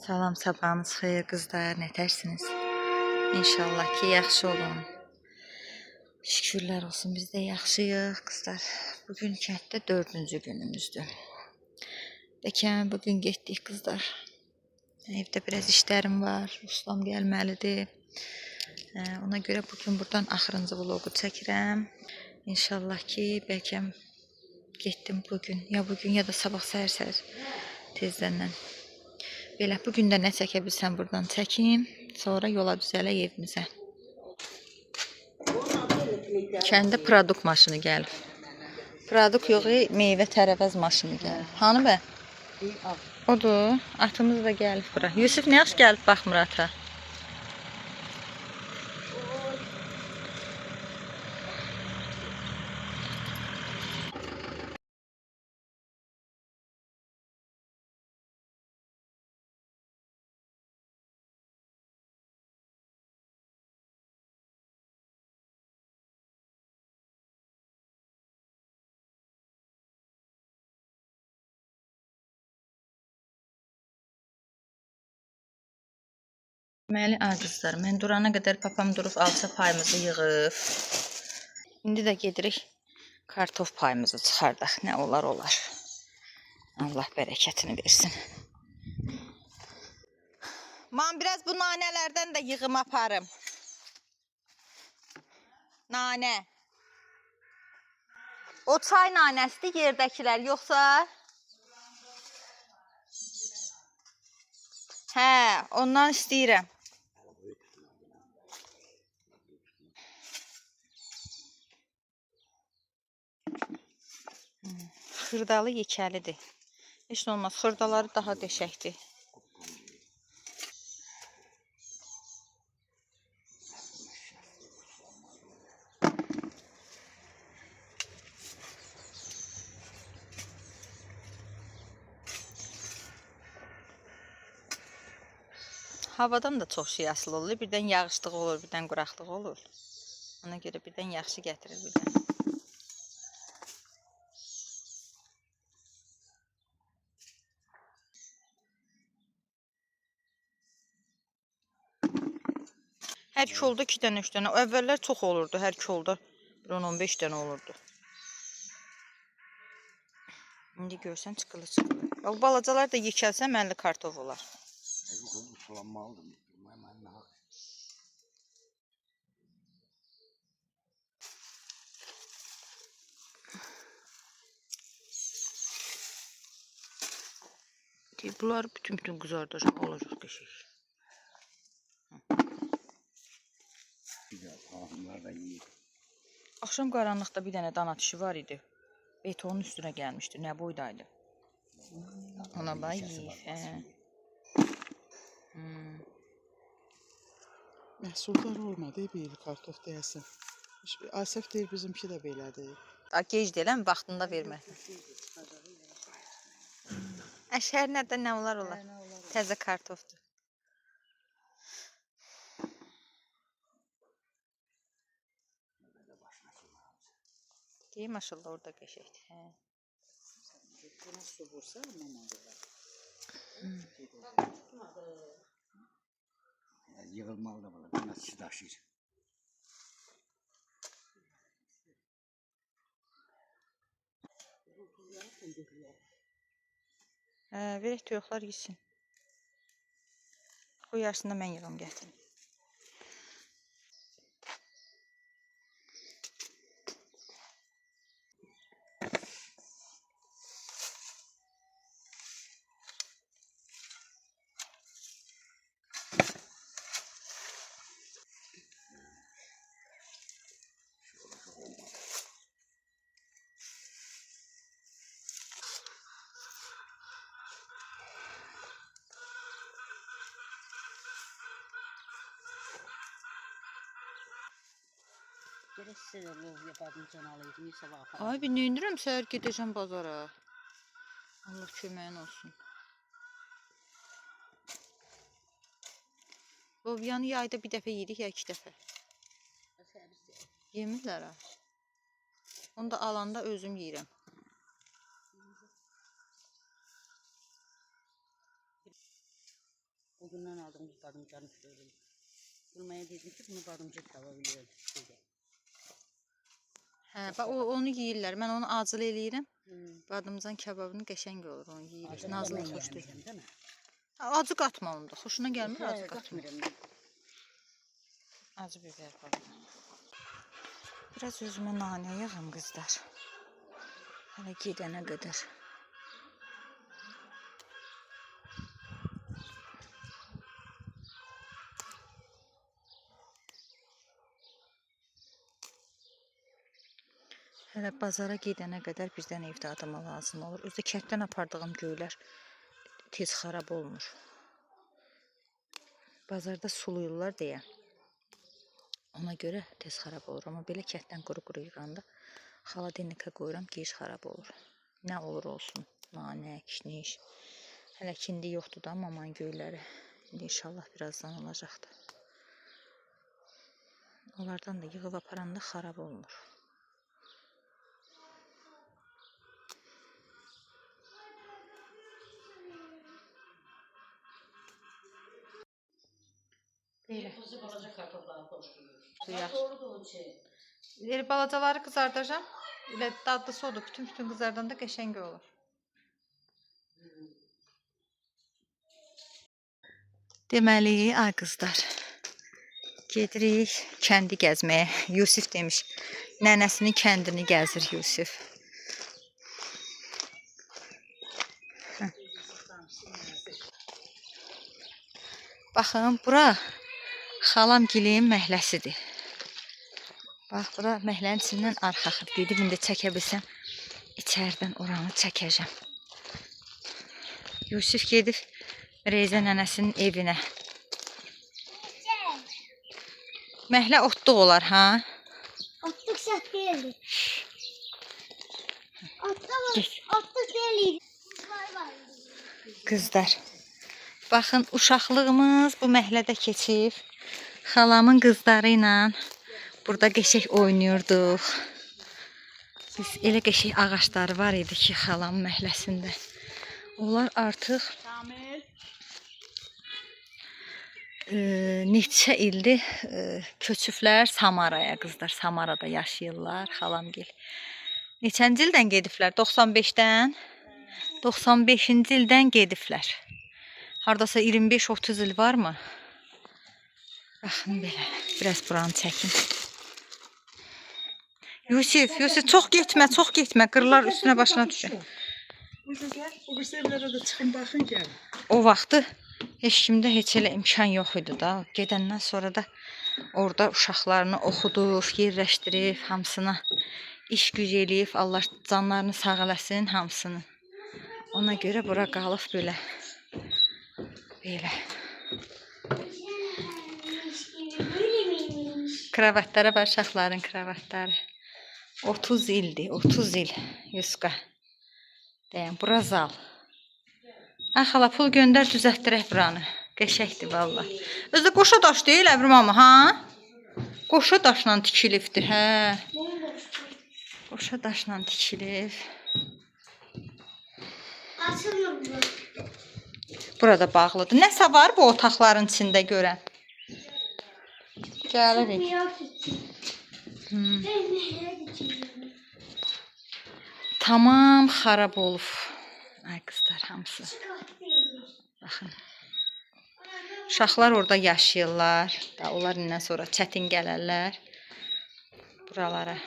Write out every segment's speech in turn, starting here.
Salam, sabahınız xeyir qızlar, nətərsiniz? İnşallah ki, yaxşı olun. Şükürlər olsun, biz də yaxşıyıq qızlar. Bugün kənddə 4-cü günümüzdür. Bəlkə bugün getdik qızlar. Evdə biraz işlərim var, ustam gəlməlidir. Ona görə bugün buradan axırıncı vlogu çəkirəm. İnşallah ki, bəlkə getdim bugün, ya da sabah səhər tezdəndən. Belə, bugün də nə çəkə bilsəm buradan çəkim, sonra yola düzələk evimizə. Kəndə produkt maşını gəlib. Produkt yox, meyvə tərəvəz maşını gəlib. Hanı bə? Odur, atımız da gəlib bura. Yusuf nə yaxşı gəlib baxmır ata. Deməli, qızlar, mən durana qədər papam durub alça payımızı yığıb. İndi də gedirik kartof payımızı çıxardaq. Nə olar. Allah bərəkətini versin. Mən biraz bu nanələrdən də yığım aparım. Nanə. O çay nanəsidir yerdəkilər, yoxsa? Hə, ondan istəyirəm. Xırdalı yekəlidir. Heç nə olmaz, xırdaları daha deşəkdir. Havadan da çox şey asılı olur. Birdən yağışlıq olur, birdən quraqlıq olur. Ona görə birdən yaxşı gətirir birdən. Hər kolda 2 dənə, 3 dənə. Əvvəllər çox olurdu, hər kolda 10-15 dənə olurdu. İndi görsən çıxılı. O balacalar da yekəlsə mənli kartof olar. Bunlar bütün qızardacaq, olacaq qəşəng. Axşam qaranlıqda bir dənə dana dişi var idi. Betonun üstünə gəlmişdi. Nə boydaydı? Ona bax yeyir. Məhsuldar olmadı, bir kartof deyəsən. Asif deyir, bizimki də belədir. Gec deyiləm, vaxtında vermək. Əşhər nədə nə olar. Təzə kartofdur. Deyim, maşallah orada qəşəkdir. Buna su vursa, aman olar. Yığılmalı da bana, buna su daşıyır. Verək toyuqlar yesin. O yarısında mən yığım gətirim. Gerək sizə də lov yapadıncan alaydım, sabah aparam. Ay, bir neyindirəm, səhər gedəcəm bazara. Allah köməyin olsun. Lobyanı yayda bir dəfə yedik ya 2 dəfə. Yemirlər ha. Onu da alanda özüm yeyirəm. O gündən aldığımız badımcanı söyledim. Gülmeye dedim ki bunu badımcı çalabiliyor. Hə, bax onu yeyirlər. Mən onu acılı eləyirəm. Hmm. Badımcan kababını qəşəng olur, onu yeyirik. Acı Nazlı ben xoş deyil. yiyemiyorum, değil mi? Acı qatma onda. Xoşuna gəlmir acı qatma. Katmıyorum ben. Acı biber falan. Biraz özümə nanə yığım qızlar. Hələ gedənə qədər. Hələ bazara gedənə qədər bizdən evdə adama lazım olur. Özdə kənddən apardığım göylər tez xarab olmur. Bazarda suluyurlar deyə. Ona görə tez xarab olur. Amma belə kənddən quru-quru yığanda xaladenikə qoyuram ki, iş xarab olur. Nə olur olsun. Nanə, kişniş. Hələ ki indi yoxdur da maman göyləri. İndi inşallah birazdan olacaqdır. Onlardan da yığıb aparanda xarab olmur. Belə. Bizi balaca kartoflara koşuyor. Suya. Doğru o şey. Balacaları qızardacağam. Elə dadlısı odur. Bütün qızardanda qəşəng olur. Deməli, ay qızlar. Gedirik kəndi gəzməyə. Yusif demiş. Nənəsinin kəndini gəzir Yusif. Baxın, bura xalamgilin məhləsidir. Bax, bura məhlənin içindən arxaxır. Gedib indi çəkə bilsəm, içərdən oranı çəkəcəm. Yusif gedib Reyzə nənəsinin evinə. Məhlə otluq olar, ha? Otluq şart deyildi. Otluq deyildi. Qızlar. Baxın, uşaqlığımız bu məhlədə keçib. Xalamın qızları ilə burada qəşək oynayırdıq. Biz elə qəşək ağaçları var idi ki, xalamın məhləsində. Onlar artıq neçə ildir köçüblər Samaraya qızlar. Samarada yaşayırlar xalamgil. Neçənci ildən gediblər? 95-dən? 95-ci ildən gediblər. Hardasa 25-30 il varmı? Baxın belə. Biraz buranı çəkin. Yusif, çox getmə, çox getmə. Qırlar üstünə başına düşür. Burada gəl, o birisi evlərə də çıxın, baxın gəl. O vaxtı heç kimdə heç elə imkan yox idi da. Gedəndən sonra da orada uşaqlarını oxudub, yerləşdirib, hamısına iş güc eləyib. Allah canlarını sağ eləsin hamısını. Ona görə bura qalıb belə. Belə. Kravatlara var, uşaqların kravatları. 30 ildir, 30 il. Yuska. Deyəm, bura zal. Ay xala, pul göndər, düzəltdirək buranı. Qəşəkdir valla. Özdə qoşa daş deyil, Əbrim amma, ha? Qoşa daşla tikilibdir, hə? Qoşa daşla tikilib. Açılmır bu. Burada bağlıdır. Nəsə var bu otaqların içində görən? Gəlirik. Tamam xarab olub. Ay qızlar hamısı. Baxın. Uşaqlar orada yaşayırlar. Da onlar indən sonra çətin gələrlər buralara.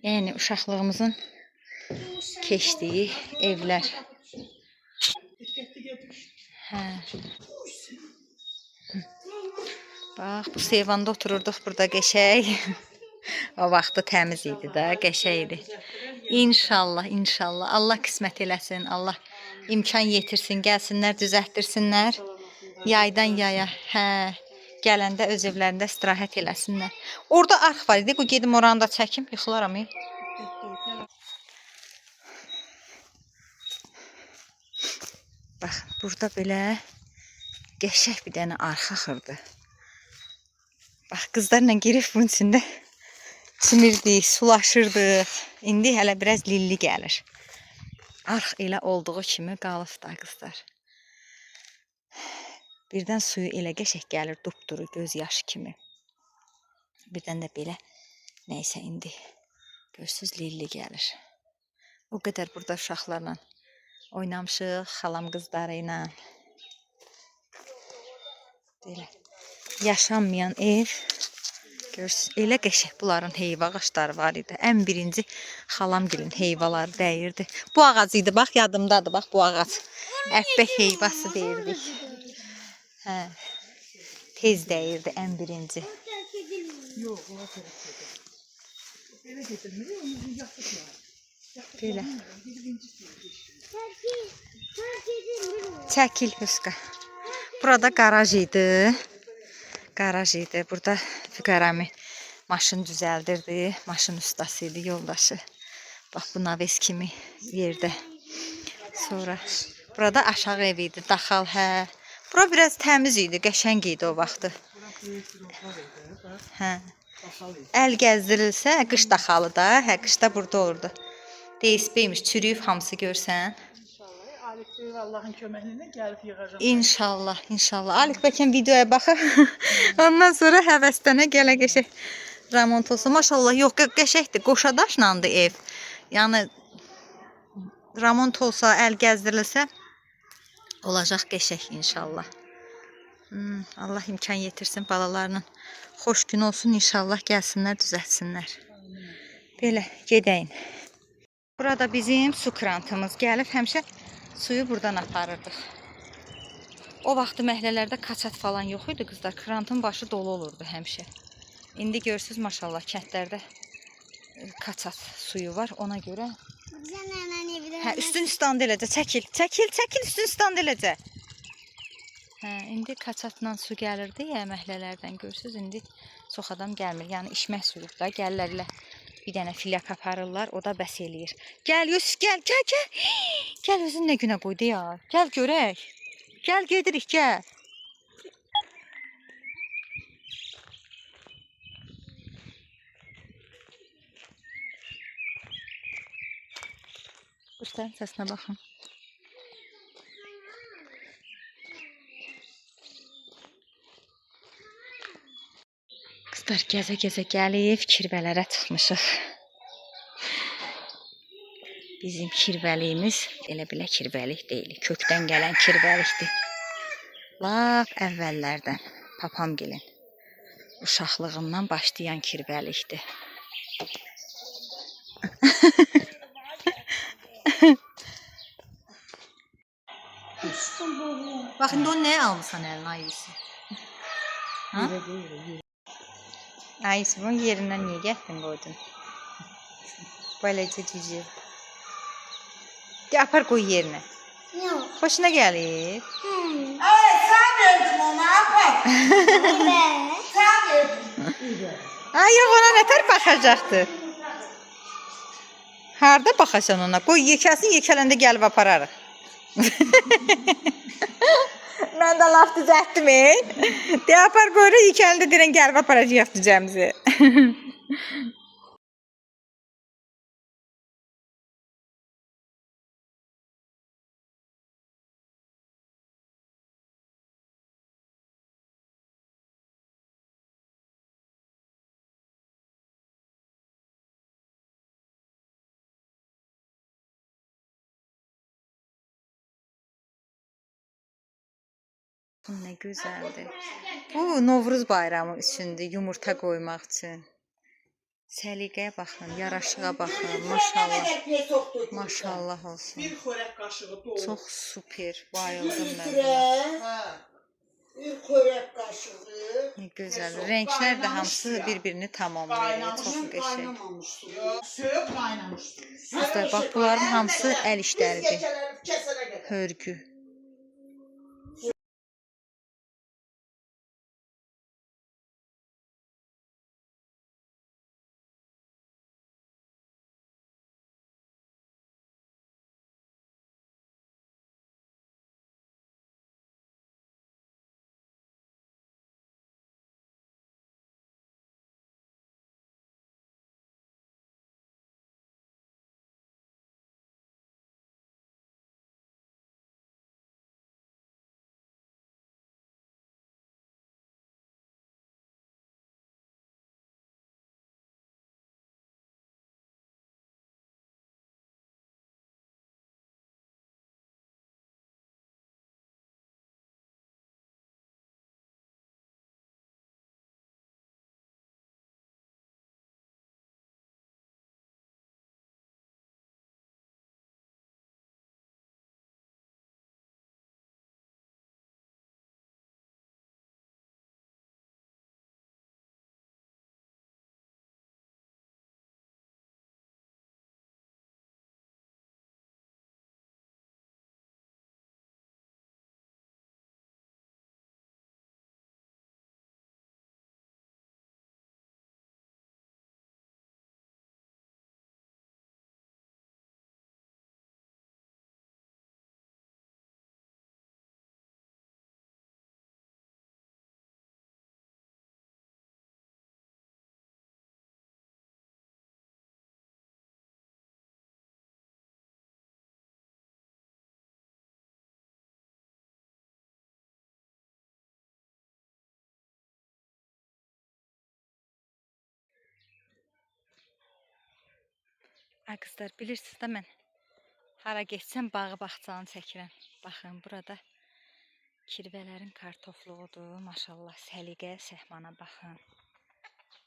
Yəni uşaqlığımızın keçdiyi evlər. Hə. Bax, bu seyvanda otururduq burada qəşəy. O vaxtı təmiz idi də, qəşəy idi. İnşallah, inşallah. Allah qismət eləsin. Allah imkan yetirsin, gəlsinlər, düzəltdirsinlər. Yaydan yaya, hə, gələndə öz evlərində istirahət eləsinlər. Orada arx var idi. Bu gedim oranı da çəkim, yıxılaram. Bax, burada belə qəşəng bir dənə arx axırdı. Bax, qızlarla girib bunun içində çimirdik, sulaşırdıq. İndi hələ biraz lilli gəlir. Arx elə olduğu kimi qalıb da qızlar. Birdən suyu elə qəşəng gəlir, dupduru, göz yaşı kimi. Birdən də belə nəysə indi görürsüz lilli gəlir. O qədər burada uşaqlarla oynamışıq, xalam qızları ilə. Belə yaşanmayan ev. Görürsüz, elə qəşəng bunların heyva ağacları var idi. Ən birinci xalamgilin heyvaları dəyirdi. Bu ağac idi, bax yadımdadır, bax bu ağac. Əbbək heyvası deyirdik. Hə. Tez dəyirdi ən birinci. Yox, ona tərəf gedir. Belə gedirmir, onu yaxşı var. Belə. Terk edilmiyor. Çəkil Hüska. Burada qaraj idi. Qaraj idi. Burada Füqərəmi maşın düzəldirdi. Maşın ustası idi, yoldaşı. Bax bu naves kimi yerdə. Sonra burada aşağı ev idi, daxal hə. Bura biraz təmiz idi, qəşəng idi o vaxtı. Hə. Əl gəzdirilsə, qış daxalı da, hə, qışda burada olurdu. DSP-ymiş, çürüyüb hamısı görsən. İnşallah, Alif Bey Allahın köməyi ilə gəlib yığacaq. İnşallah, inşallah. Alif bəlkə videoya baxır. Ondan sonra həvəslənə gələ qəşəng remont olsa. Maşallah, yox, qəşəngdir, qoşadaşlandı ev. Yəni remont olsa, əl gəzdirilsə olacaq qəşəng inşallah. Allah imkan yetirsin balalarla. Xoş gün olsun inşallah, gəlsinlər, düzəltsinlər. Belə gedəyin. Burada bizim su krantımız gəlib, həmişə suyu buradan aparırdıq. O vaxtı məhəllələrdə kaçat falan yox idi qızlar. Krantın başı dolu olurdu həmişə. İndi görürsüz maşallah kəndlərdə kaçat suyu var, ona görə. Hə, üstün stand eləcə, çəkil, üstün stand eləcə. Hə, indi kaçatla su gəlirdi ya məhəllələrdən, görürsüz, indi çox adam gəlmir. Yəni içmək suyu da gəlirlər, bir dənə filyak aparırlar, o da bəs eləyir. Gəl Yusuf, gəl. Gəl özün nə günə qoydu ya. Gəl görək. Gəl gedirik, gəl. Quşların səsinə baxın. Qızlar gəzə-gəzə gəlib kirvələrə çıxmışıq. Bizim kirvəliyimiz elə belə kirvəlik deyil. Kökdən gələn kirvəlikdir. Lap əvvəllərdən papamgilin uşaqlığından başlayan kirvəlikdir. Bax, indi onu nəyə almışsan əlinə Ayısı? Ayısı, bunun yerindən niyə gəldin qoydun? Beləcə cücü. Apar qoy yerinə. Yok. Xoşuna gəlib? Ay sen verdin ona apar. Evet. Sen verdin. Ay, yox, ona nətər baxacaqdır? Harada baxasan ona? Qoy yekəsin, yekələndə gəlib apararıq. Mən də laf düzəltdim, De apar qoyur, yekələndə deyirən gəlib aparacaq düzəmizi. Nə gözəldir. Bu Novruz bayramı üçündür, yumurta qoymaq üçün. Səliqəyə baxın, yaraşığa baxın, maşallah. Maşallah olsun. Bir xörək qaşığı dolu. Çox super, bayıldım mən. Hə. Bir xörək qaşığı. Nə gözəl. Rənglər də hamısı bir-birini tamamlayır. Çox qəşəng. Söğüb qaynamışdı. Qızlar, bax bunların hamısı əl işləridir. Hörgü. Ay qızlar, bilirsiniz də mən hara getsəm bağı bağçanı çəkirəm. Baxın, burada kirvələrin kartofluğudur. Maşallah, səliqə, səhmana baxın.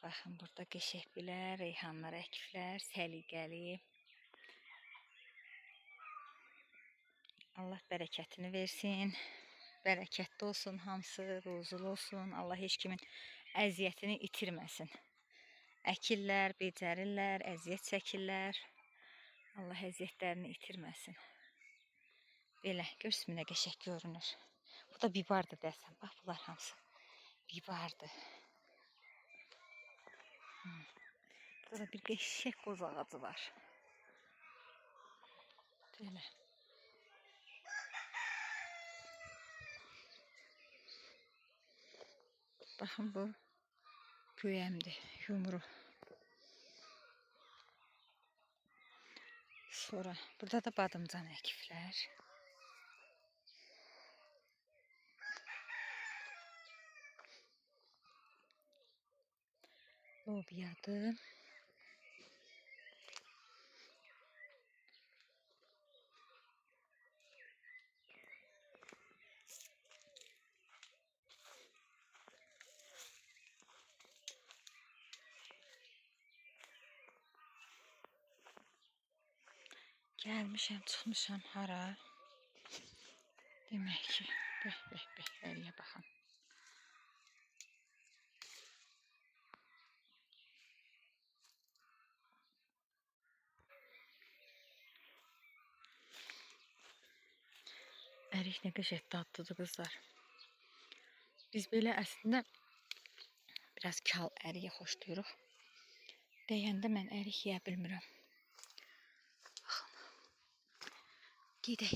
Baxın, burada qəşənglər, reyhanlar əkiblər, səliqəli. Allah bərəkətini versin. Bərəkətli olsun hamısı, ruzulu olsun. Allah heç kimin əziyyətini itirməsin. Əkirlər, becərirlər, əziyyət çəkirlər. Allah əziyyətlərini itirməsin. Belə, görsün nə qəşəng görünür. Bu da bibardır dəsən. Bax, bunlar hamısı bibardır. Burada bir qəşəng qoz ağacı var. Belə. Baxın, bu göyəmdir, yumru. Sonra burada da badımcan əkiblər. Lobiyadır. Gəlmişəm, çıxmışam hara. Demək ki, bəh, əliyə baxın. Ərik nə qəşəng dadlıdır qızlar. Biz belə əslində biraz kal əriyi xoşlayırıq. Deyəndə mən ərik yeyə bilmirəm. Baxın. Gedək.